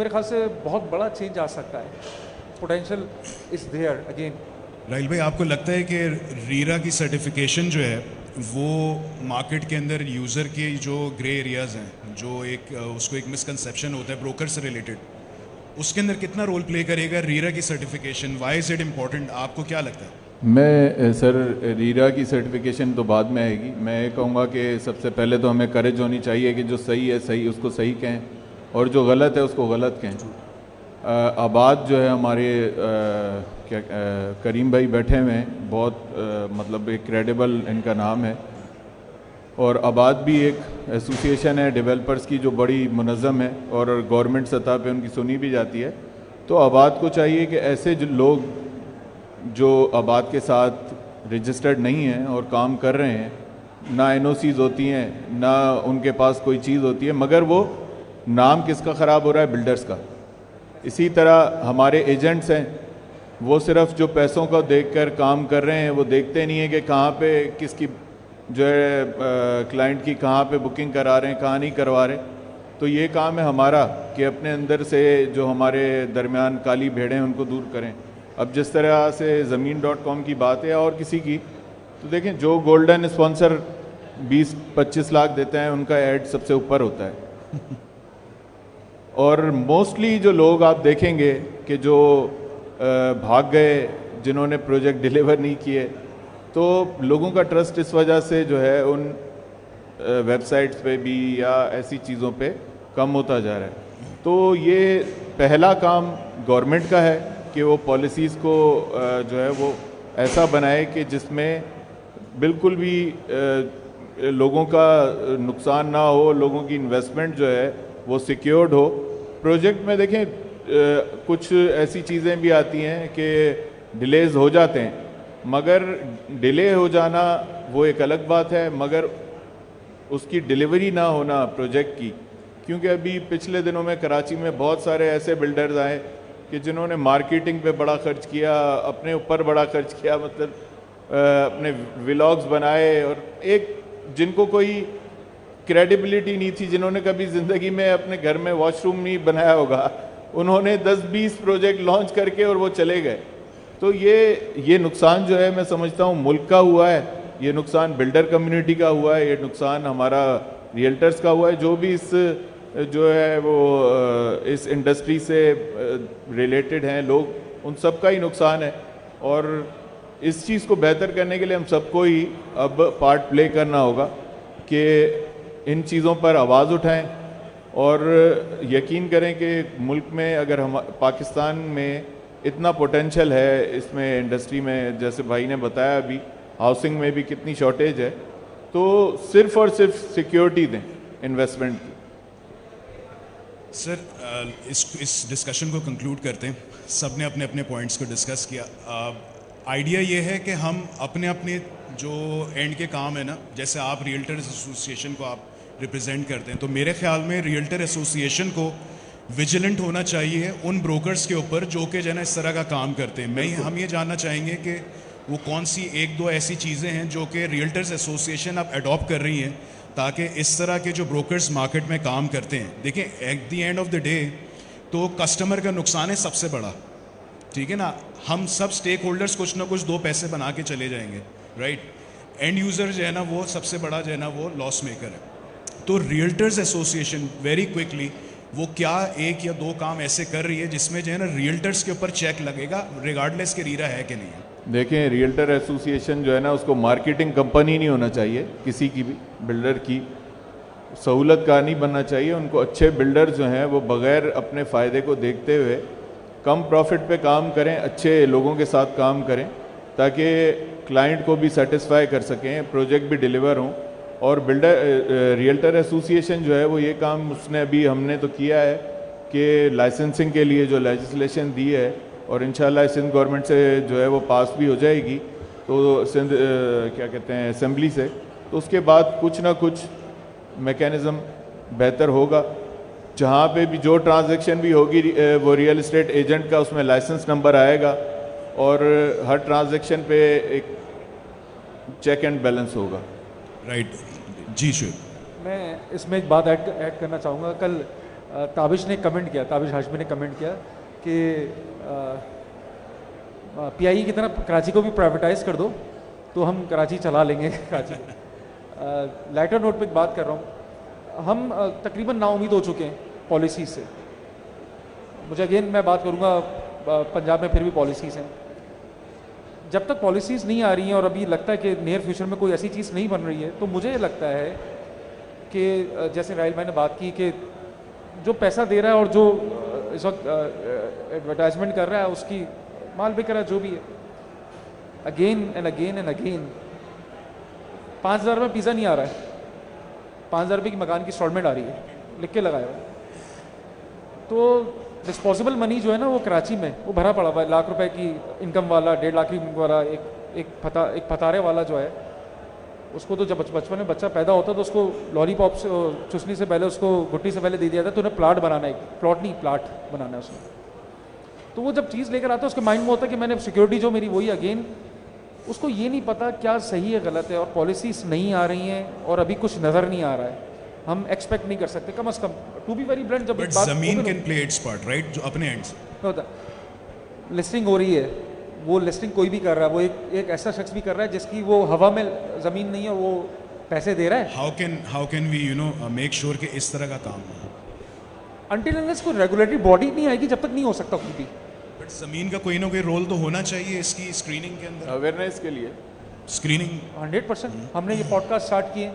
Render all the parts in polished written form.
मेरे ख्याल से बहुत बड़ा चेंज आ सकता है। Potential is there again. Rahil भाई, आपको लगता है कि रीरा की सर्टिफिकेशन जो है वो मार्केट के अंदर यूज़र के जो ग्रे एरियाज़ हैं, जो एक उसको एक मिसकंसेप्शन होता है ब्रोकर से रिलेटेड, उसके अंदर कितना रोल प्ले करेगा रीरा की certification? Why is it important? आपको क्या लगता है? मैं सर, रीरा की सर्टिफिकेशन तो बाद में आएगी। मैं ये कहूँगा कि सबसे पहले तो हमें करेज होनी चाहिए कि जो सही है सही उसको सही कहें और जो गलत है उसको गलत कहें। आबाद जो है हमारे करीम भाई बैठे हुए हैं, बहुत मतलब एक क्रेडिबल इनका नाम है। और आबाद भी एक एसोसिएशन है डेवलपर्स की जो बड़ी मुनज़्ज़म है और गवर्नमेंट सतह पे उनकी सुनी भी जाती है। तो आबाद को चाहिए कि ऐसे जो लोग जो आबाद के साथ रजिस्टर्ड नहीं हैं और काम कर रहे हैं, ना NOCs होती हैं, ना उनके पास कोई चीज़ होती है, मगर वो नाम किसका ख़राब हो रहा है? बिल्डर्स का। इसी तरह हमारे एजेंट्स हैं, वो सिर्फ जो पैसों को देखकर काम कर रहे हैं, वो देखते नहीं है कि कहाँ पे किसकी जो है क्लाइंट की कहाँ पे बुकिंग करा रहे हैं, कहाँ नहीं करवा रहे। तो ये काम है हमारा कि अपने अंदर से जो हमारे दरमियान काली भेड़ें हैं उनको दूर करें। अब जिस तरह से ज़मीन.com की बात है और किसी की, तो देखें जो गोल्डन स्पॉन्सर 20-25 लाख देते हैं उनका ऐड सबसे ऊपर होता है। और मोस्टली जो लोग आप देखेंगे कि जो भाग गए, जिन्होंने प्रोजेक्ट डिलीवर नहीं किए, तो लोगों का ट्रस्ट इस वजह से जो है उन वेबसाइट्स पे भी या ऐसी चीज़ों पे कम होता जा रहा है। तो ये पहला काम गवर्नमेंट का है कि वो पॉलिसीज़ को जो है वो ऐसा बनाए कि जिसमें बिल्कुल भी लोगों का नुकसान ना हो, लोगों की इन्वेस्टमेंट जो है वो सिक्योर्ड हो। प्रोजेक्ट में देखें कुछ ऐसी चीज़ें भी आती हैं कि डिलेज हो जाते हैं, मगर डिले हो जाना वो एक अलग बात है, मगर उसकी डिलीवरी ना होना प्रोजेक्ट की, क्योंकि अभी पिछले दिनों में कराची में बहुत सारे ऐसे बिल्डर्स आए कि जिन्होंने मार्केटिंग पे बड़ा खर्च किया, अपने ऊपर बड़ा खर्च किया, मतलब अपने व्लॉग्स बनाए, और एक जिनको कोई क्रेडिबिलिटी नहीं थी, जिन्होंने कभी ज़िंदगी में अपने घर में वॉशरूम नहीं बनाया होगा, उन्होंने 10-20 प्रोजेक्ट लॉन्च करके और वो चले गए। तो ये नुकसान जो है मैं समझता हूँ मुल्क का हुआ है, ये नुकसान बिल्डर कम्युनिटी का हुआ है, ये नुकसान हमारा रियल्टर्स का हुआ है, जो भी इस जो है वो इस इंडस्ट्री से रिलेटेड हैं लोग, उन सब का ही नुकसान है। और इस चीज़ को बेहतर करने के लिए हम सबको ही अब पार्ट प्ले करना होगा कि इन चीज़ों पर आवाज़ उठाएं और यकीन करें कि मुल्क में अगर हम पाकिस्तान में इतना पोटेंशियल है इसमें इंडस्ट्री में, जैसे भाई ने बताया अभी हाउसिंग में भी कितनी शॉर्टेज है, तो सिर्फ और सिर्फ सिक्योरिटी दें इन्वेस्टमेंट की। सर, इस डिस्कशन को कंक्लूड करते हैं। सब ने अपने अपने पॉइंट्स को डिस्कस किया। आइडिया ये है कि हम अपने अपने जो एंड के काम है ना, जैसे आप रियल्टर्स एसोसिएशन को आप रिप्रेजेंट करते हैं, तो मेरे ख्याल में रियल्टर एसोसिएशन को विजिलेंट होना चाहिए उन ब्रोकर्स के ऊपर जो कि जो है ना इस तरह का काम करते हैं। हम ये जानना चाहेंगे कि वो कौन सी 1-2 ऐसी चीज़ें हैं जो कि रियल्टर्स एसोसिएशन अब अडॉप्ट कर रही हैं ताकि इस तरह के जो ब्रोकर्स मार्केट में काम करते हैं, देखिए at the end of the day तो कस्टमर का नुकसान है सबसे बड़ा, ठीक है ना। हम सब स्टेक होल्डर्स कुछ ना कुछ 2 पैसे बना के चले जाएंगे, राइट। एंड यूज़र जो है ना वो सबसे बड़ा जो है ना वो लॉस मेकर है। तो रियल्टर्स एसोसिएशन वेरी क्विकली वो क्या 1 या 2 काम ऐसे कर रही है जिसमें जो है ना रियल्टर्स के ऊपर चेक लगेगा रिगार्डलेस के रीरा है कि नहीं है। देखें, रियल्टर एसोसिएशन जो है ना उसको मार्केटिंग कंपनी नहीं होना चाहिए, किसी की भी बिल्डर की सहूलत का नहीं बनना चाहिए। उनको अच्छे बिल्डर जो हैं वो बग़ैर अपने फ़ायदे को देखते हुए कम प्रॉफिट पे काम करें, अच्छे लोगों के साथ काम करें ताकि क्लाइंट को भी सेटिस्फाई कर सकें, प्रोजेक्ट भी डिलीवर हों। और बिल्डर रियल्टर एसोसिएशन जो है वो ये काम उसने अभी हमने तो किया है कि लाइसेंसिंग के लिए जो लेजिस्लेशन दी है, और इंशाल्लाह सिंध गवर्नमेंट से जो है वो पास भी हो जाएगी, तो सिंध क्या कहते हैं असेंबली से, तो उसके बाद कुछ ना कुछ मैकेनिज़्म बेहतर होगा। जहाँ पे भी जो ट्रांजैक्शन भी होगी वो रियल इस्टेट एजेंट का उसमें लाइसेंस नंबर आएगा और हर ट्रांजैक्शन पे एक चेक एंड बैलेंस होगा। राइट जी शुभ। मैं इसमें एक बात ऐड करना चाहूँगा। कल ताबिश ने कमेंट किया, ताबिश हाशमी ने कमेंट किया कि पीआईई की तरह कराची को भी प्राइवेटाइज कर दो तो हम कराची चला लेंगे कराची को। लाइटर नोट पे एक बात कर रहा हूँ, हम तकरीबन नाउम्मीद हो चुके हैं पॉलिसी से। मुझे अगेन मैं बात करूँगा पंजाब में फिर भी पॉलिसीज़ हैं, जब तक पॉलिसीज़ नहीं आ रही हैं और अभी लगता है कि नियर फ्यूचर में कोई ऐसी चीज़ नहीं बन रही है, तो मुझे लगता है कि जैसे राहिल भाई ने बात की कि जो पैसा दे रहा है और जो इस वक्त एडवर्टाइजमेंट कर रहा है उसकी माल बिक रहा है, जो भी है, again and again and again. 5,000 में पिज़्ज़ा नहीं आ रहा है, 5,000 रुपये की मकान की इंस्टॉलमेंट आ रही है, लिख के लगाया हुआ है। तो डिस्पोजेबल मनी जो है ना वो कराची में वो भरा पड़ा हुआ है, लाख रुपए की इनकम वाला, 1.5 लाख की इनकम वाला, एक फतारे वाला जो है, उसको तो जब बचपन में बच्चा पैदा होता तो उसको लॉलीपॉप से चुसनी से पहले उसको गुट्टी से पहले दे दिया था, तो उन्हें प्लाट बनाना है, प्लॉट नहीं प्लाट बनाना है उसमें। तो वो जब चीज़ लेकर आता है उसके माइंड में होता है कि मैंने सिक्योरिटी जो मेरी वही, अगेन उसको ये नहीं पता क्या सही है गलत है, और पॉलिसीज नहीं आ रही हैं और अभी कुछ नज़र नहीं आ रहा है। हम एक्सपेक्ट नहीं कर सकते कम से कम, टू बी वेरी ब्लंट। जब बट ज़मीन can play it's part, right, जो अपने एंड से होता लिस्टिंग हो रही है, वो लिस्टिंग कोई भी कर रहा है, वो एक ऐसा शख्स भी कर रहा है जिसकी वो हवा में ज़मीन नहीं है, वो पैसे दे रहा है। How can we make sure कि इस तरह का काम हो? अनटिल अनलेस कोई रेगुलेटरी बॉडी नहीं आएगी जब तक नहीं हो सकता कुछ भी। बट ज़मीन का कोई ना कोई रोल तो होना चाहिए इसकी स्क्रीनिंग के अंदर, अवेयरनेस के लिए। स्क्रीनिंग 100% हमने ये पॉडकास्ट स्टार्ट किए,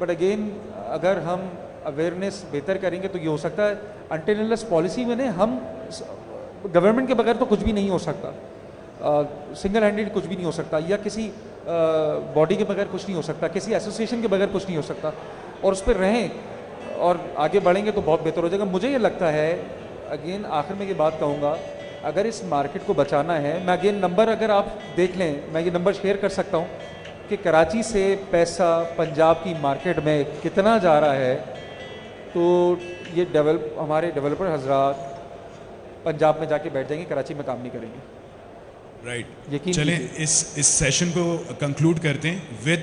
बट अगेन अगर हम अवेयरनेस बेहतर करेंगे तो ये हो सकता है। अनटिल अनलेस पॉलिसी में हम गवर्नमेंट के बगैर तो कुछ भी नहीं हो सकता, सिंगल हैंडेड कुछ भी नहीं हो सकता, या किसी बॉडी के बगैर कुछ नहीं हो सकता, किसी एसोसिएशन के बगैर कुछ नहीं हो सकता, और उस पर रहें और आगे बढ़ेंगे तो बहुत बेहतर हो जाएगा। मुझे ये लगता है, अगेन आखिर में ये बात कहूँगा, अगर इस मार्केट को बचाना है, मैं अगेन नंबर अगर आप देख लें, मैं ये नंबर शेयर कर सकता हूँ कि कराची से पैसा पंजाब की मार्केट में कितना जा रहा है, तो ये हमारे डेवलपर हजरात पंजाब में जाके बैठ जाएंगे, कराची में काम नहीं करेंगे। राइट, चलें इस सेशन को कंक्लूड करते हैं with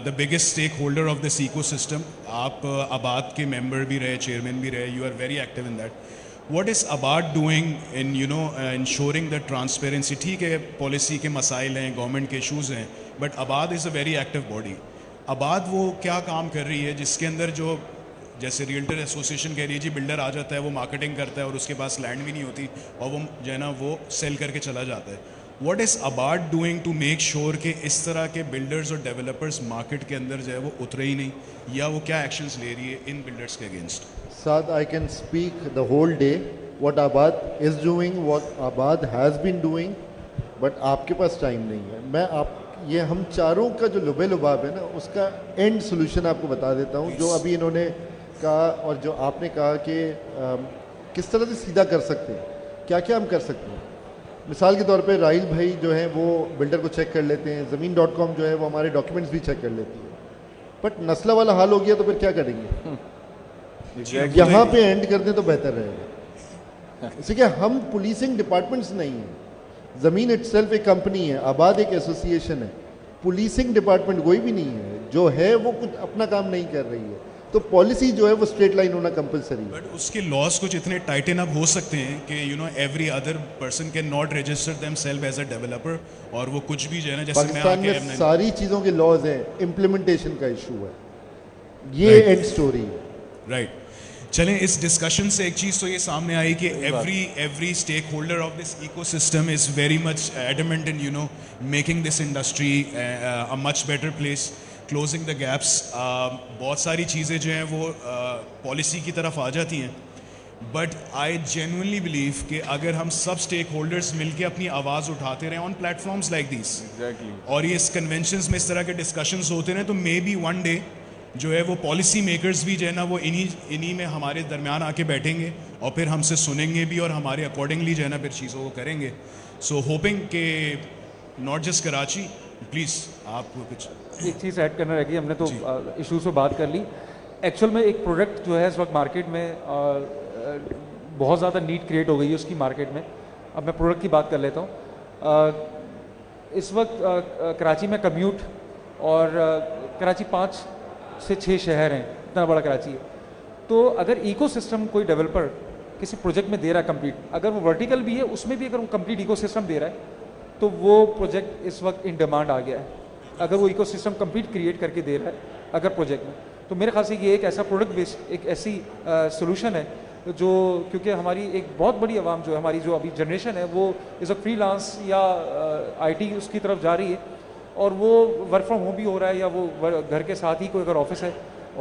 the biggest stake holder of this ecosystem. आप आबाद के मेंबर भी रहे, चेयरमैन भी रहे, you are very active in that. What is Abad doing in ensuring the transparency? ठीक है, पॉलिसी के मसाइल हैं, गवर्नमेंट के इशूज़ हैं, बट आबाद is a very active body. आबाद वो क्या काम कर रही है जिसके अंदर जो, जैसे रियल्टर एसोसिएशन कह रही है जी, बिल्डर आ जाता है, वो मार्केटिंग करता है और उसके पास लैंड भी नहीं होती और वो जो है ना वो सेल करके चला जाता है। What is Abad doing to make sure कि इस तरह के बिल्डर्स और डेवलपर्स मार्केट के अंदर जो है वो उतरे ही नहीं, या वो क्या एक्शंस ले रही है इन बिल्डर्स के against? Saad, I can speak the whole day what Abad is doing, what Abad has been doing, but आपके पास टाइम नहीं है। मैं ये हम चारों का जो लुबे लुबाब है ना, उसका एंड सोल्यूशन आपको बता देता हूँ, जो अभी इन्होंने कहा और जो आपने कहा कि किस तरह से सीधा कर सकते हैं, क्या क्या हम कर सकते हैं। मिसाल के तौर पे राहिल भाई जो है वो बिल्डर को चेक कर लेते हैं, ज़मीन.com जो है वो हमारे डॉक्यूमेंट्स भी चेक कर लेती है, बट नस्ला वाला हाल हो गया तो फिर क्या करेंगे? यहाँ पे एंड कर दें तो बेहतर रहेगा। इसी के हम पुलिसिंग डिपार्टमेंट्स नहीं हैं, ज़मीन इटसेल्फ एक कंपनी है, आबाद एक एसोसिएशन है, पुलिसिंग डिपार्टमेंट कोई भी नहीं है, जो है वो कुछ अपना काम नहीं कर रही है, तो पॉलिसी जो है वो स्ट्रेट लाइन होना कंपलसरी है। बट उसके लॉज कुछ इतने टाइटन अप हो सकते हैं कि every other person can not register themselves as a developer, और वो कुछ भी जो है ना, जैसे पाकिस्तान में सारी चीज़ों के लॉज हैं, इम्प्लीमेंटेशन का इशू है, ये एंड स्टोरी है। राइट, चलें इस डिस्कशन से एक चीज़ तो ये सामने आई कि every stake holder of this ecosystem is very much adamant in making this industry a much better place, closing the gaps. बहुत सारी चीज़ें जो हैं वो पॉलिसी की तरफ आ जाती हैं, बट आई जेन्युइनली बिलीव कि अगर हम सब स्टेक होल्डर्स मिलकर अपनी आवाज़ उठाते रहें ऑन प्लेटफॉर्म्स लाइक दिस, और ये इस कन्वेंशंस में इस तरह के डिस्कशंस होते रहें, तो मे बी वन डे जो है वो पॉलिसी मेकर्स भी जो है ना वो इन्हीं में हमारे दरमियान आके बैठेंगे और फिर हमसे सुनेंगे भी और हमारे अकॉर्डिंगली जो है ना फिर चीज़ों को करेंगे। सो होपिंग कि नॉट जस्ट कराची, प्लीज़ आपको कुछ एक चीज़ ऐड करना रहेगी। हमने तो इशूज़ पे बात कर ली, एक्चुअल में एक प्रोडक्ट जो है इस वक्त मार्केट में बहुत ज़्यादा नीड क्रिएट हो गई है उसकी मार्केट में। अब मैं प्रोडक्ट की बात कर लेता हूँ। इस वक्त कराची में कम्यूट, और कराची 5 से 6 शहर हैं, इतना बड़ा कराची है, तो अगर इकोसिस्टम कोई डेवलपर किसी प्रोजेक्ट में दे रहा है कंप्लीट, अगर वो वर्टिकल भी है उसमें भी अगर वो कंप्लीट इकोसिस्टम दे रहा है, तो वो प्रोजेक्ट इस वक्त इन डिमांड आ गया है, अगर वो इकोसिस्टम कंप्लीट क्रिएट करके दे रहा है अगर प्रोजेक्ट में। तो मेरे ख्याल से ये एक ऐसा प्रोडक्ट बेस्ड एक ऐसी सोल्यूशन है जो, क्योंकि हमारी एक बहुत बड़ी आवाम जो है, हमारी जो अभी जनरेशन है, वो इस वक्त फ्रीलांस या आईटी उसकी तरफ जा रही है, और वो वर्क फ्रॉम होम भी हो रहा है, या वो घर के साथ ही कोई अगर ऑफिस है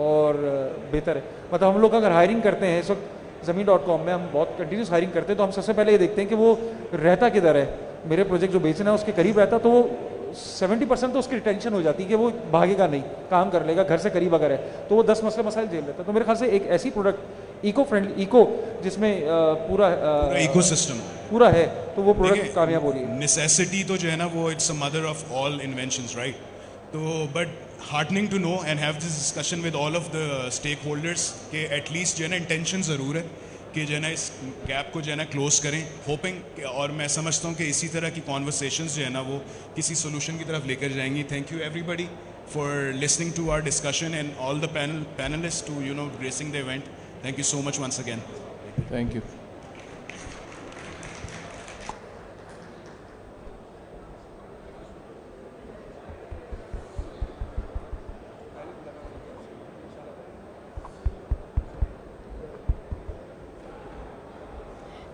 और बेहतर है। मतलब हम लोग अगर हायरिंग करते हैं इस वक्त ज़मीन.com में, हम बहुत कंटिन्यूस हायरिंग करते हैं, तो हम सबसे पहले ये देखते हैं कि वो रहता किधर है, मेरे प्रोजेक्ट जो बेचना है उसके करीब रहता, तो वो 70% तो उसकी रिटेंशन हो जाती है कि वो भागेगा नहीं, काम कर लेगा, घर से करीब अगर है तो वो 10 मसले मसाइल झेल लेता है। तो मेरे ख्याल से एक ऐसी प्रोडक्ट इको फ्रेंडली, इको जिसमें पूरा इकोसिस्टम पूरा है, तो वो प्रोडक्ट कामयाब हो रही है। नेसेसिटी तो जो है ना वो it's a mother of all inventions, right? तो but heartening to know and have this discussion with all of the stakeholders के एटलीस्ट जो है ना इंटेंशन ज़रूर है कि जो है ना इस गैप को जो है ना क्लोज करें, होपिंग, और मैं समझता हूँ कि इसी तरह की कॉन्वर्सेशंस जो है ना वो किसी सोल्यूशन की तरफ लेकर जाएंगी। Thank you everybody for listening to our discussion and all the panelist to you know gracing the event. Thank you so much once again. Thank you.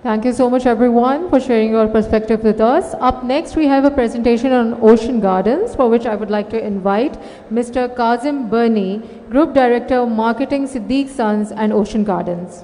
Thank you so much everyone for sharing your perspective with us. Up next we have a presentation on Ocean Gardens, for which I would like to invite Mr. Kazim Birni, Group Director of Marketing, Siddiq Sons and Ocean Gardens.